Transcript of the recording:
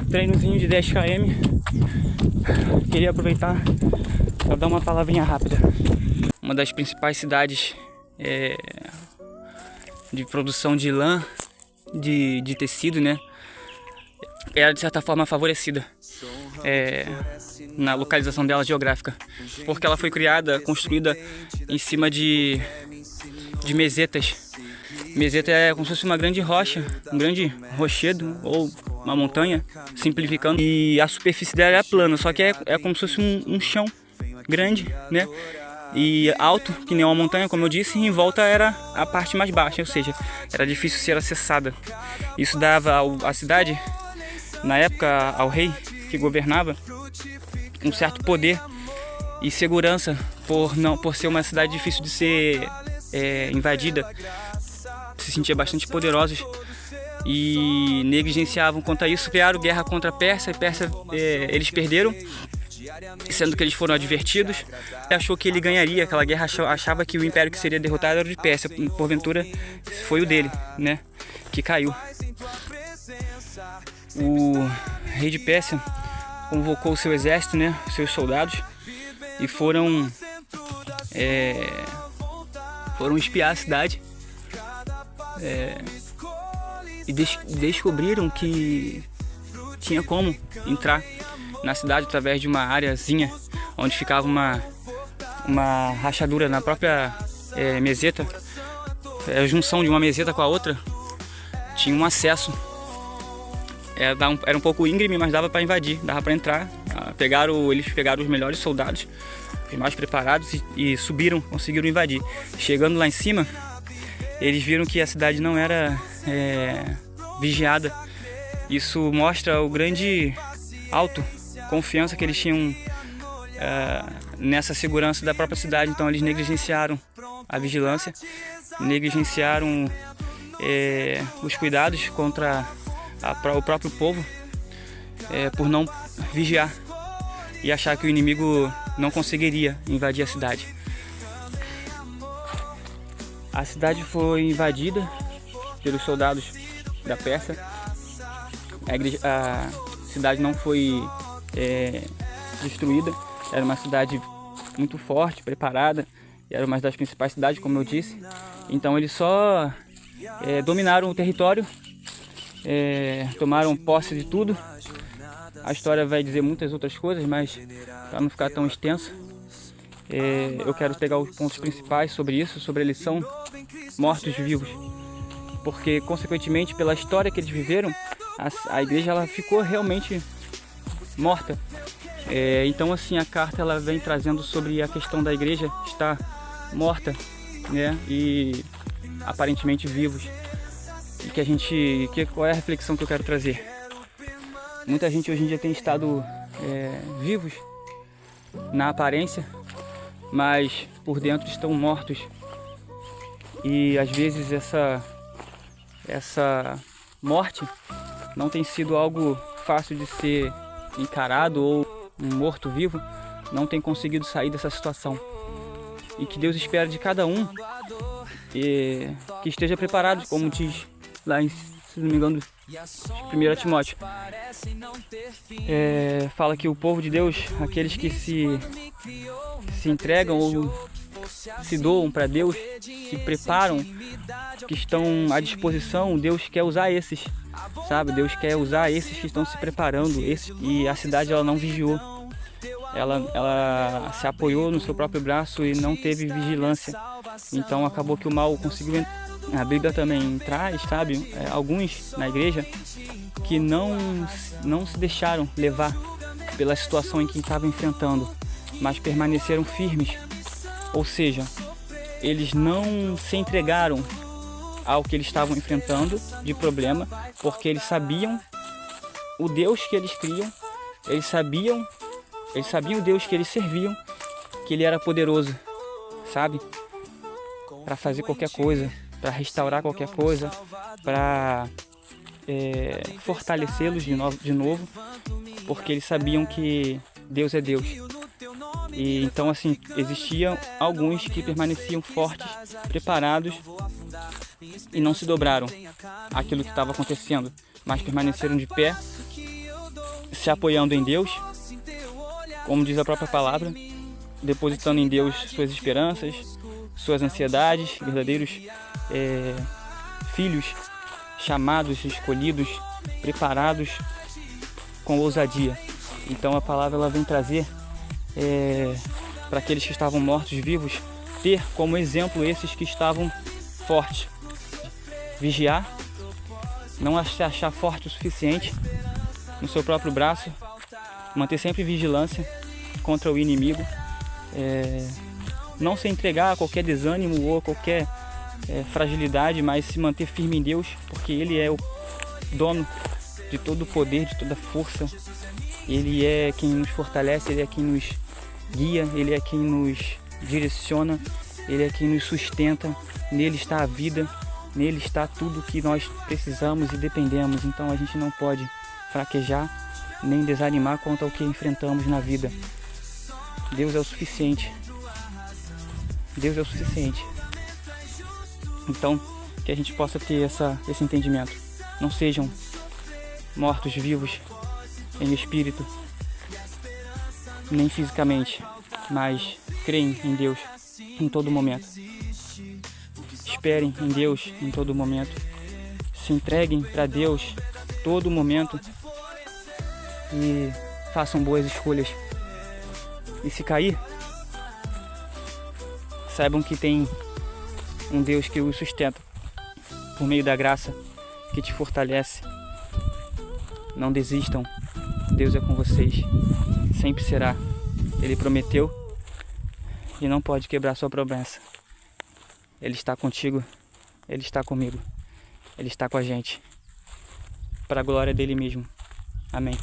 treinozinho de 10 km. Queria aproveitar para dar uma palavrinha rápida. Uma das principais cidades de produção de lã, de tecido, né? Era de certa forma favorecida na localização dela geográfica, porque ela foi criada, construída em cima de mesetas. Meseta é como se fosse uma grande rocha, um grande rochedo ou uma montanha, simplificando. E a superfície dela é plana, só que é como se fosse um chão grande, né? E alto, que nem uma montanha, como eu disse, e em volta era a parte mais baixa, ou seja, era difícil ser acessada. Isso dava à cidade, na época, ao rei que governava, um certo poder e segurança por ser uma cidade difícil de ser invadida. Se sentia bastante poderosos e negligenciavam quanto a isso. Criaram guerra contra a Pérsia. Eles perderam, sendo que eles foram advertidos. Achou que ele ganharia aquela guerra, achava que o império que seria derrotado era o de Pérsia. Porventura foi o dele, né, que caiu. O rei de Pérsia convocou o seu exército, né, seus soldados, e foram espiar a cidade. E descobriram que tinha como entrar na cidade através de uma areazinha onde ficava uma rachadura na própria meseta. A junção de uma meseta com a outra tinha um acesso. Era um pouco íngreme, mas dava para invadir, dava para entrar. Eles pegaram os melhores soldados, os mais preparados, e subiram, conseguiram invadir. Chegando lá em cima, eles viram que a cidade não era vigiada. Isso mostra o grande autoconfiança que eles tinham nessa segurança da própria cidade. Então eles negligenciaram a vigilância, negligenciaram os cuidados contra o próprio povo, por não vigiar e achar que o inimigo não conseguiria invadir a cidade. A cidade foi invadida pelos soldados da Pérsia. A cidade não foi destruída. Era uma cidade muito forte, preparada. Era uma das principais cidades, como eu disse. Então eles só dominaram o território, tomaram posse de tudo. A história vai dizer muitas outras coisas, mas para não ficar tão extensa, eu quero pegar os pontos principais sobre isso, sobre a lição mortos-vivos, porque consequentemente pela história que eles viveram, a igreja ela ficou realmente morta. Então assim, a carta ela vem trazendo sobre a questão da igreja estar morta, né, e aparentemente vivos. E qual é a reflexão que eu quero trazer? Muita gente hoje em dia tem estado vivos na aparência, mas por dentro estão mortos. E às vezes essa morte não tem sido algo fácil de ser encarado, ou um morto-vivo não tem conseguido sair dessa situação. E que Deus espera de cada um que esteja preparado, como diz lá em, se não me engano, 1 Timóteo. Fala que o povo de Deus, aqueles que se entregam ou se doam para Deus, se preparam, que estão à disposição, Deus quer usar esses, sabe? Deus quer usar esses que estão se preparando. E a cidade ela não vigiou, ela se apoiou no seu próprio braço e não teve vigilância. Então acabou que o mal conseguiu a Bíblia também traz, sabe? Alguns na igreja que não se deixaram levar pela situação em que estavam enfrentando, mas permaneceram firmes. Ou seja, eles não se entregaram ao que eles estavam enfrentando de problema, porque eles sabiam o Deus que eles criam, eles sabiam o Deus que eles serviam, que ele era poderoso, sabe? Para fazer qualquer coisa, para restaurar qualquer coisa, para fortalecê-los de novo, porque eles sabiam que Deus é Deus. E então assim, existiam alguns que permaneciam fortes, preparados e não se dobraram àquilo que estava acontecendo, mas permaneceram de pé, se apoiando em Deus, como diz a própria palavra, depositando em Deus suas esperanças, suas ansiedades, verdadeiros filhos chamados, escolhidos, preparados com ousadia. Então a palavra ela vem trazer para aqueles que estavam mortos vivos, ter como exemplo esses que estavam fortes. Vigiar, não se achar forte o suficiente no seu próprio braço, manter sempre vigilância contra o inimigo, não se entregar a qualquer desânimo ou a qualquer fragilidade, mas se manter firme em Deus, porque Ele é o dono de todo o poder, de toda a força. Ele é quem nos fortalece, Ele é quem nos guia, Ele é quem nos direciona, Ele é quem nos sustenta. Nele está a vida, nele está tudo que nós precisamos e dependemos. Então a gente não pode fraquejar nem desanimar quanto ao que enfrentamos na vida. Deus é o suficiente. Deus é o suficiente. Então, que a gente possa ter esse entendimento. Não sejam mortos vivos em espírito, nem fisicamente, mas creem em Deus em todo momento. Esperem em Deus em todo momento. Se entreguem para Deus todo momento e façam boas escolhas. E se cair, saibam que tem um Deus que os sustenta por meio da graça que te fortalece. Não desistam, Deus é com vocês, sempre será. Ele prometeu e não pode quebrar sua promessa. Ele está contigo, Ele está comigo, Ele está com a gente, para a glória dele mesmo. Amém.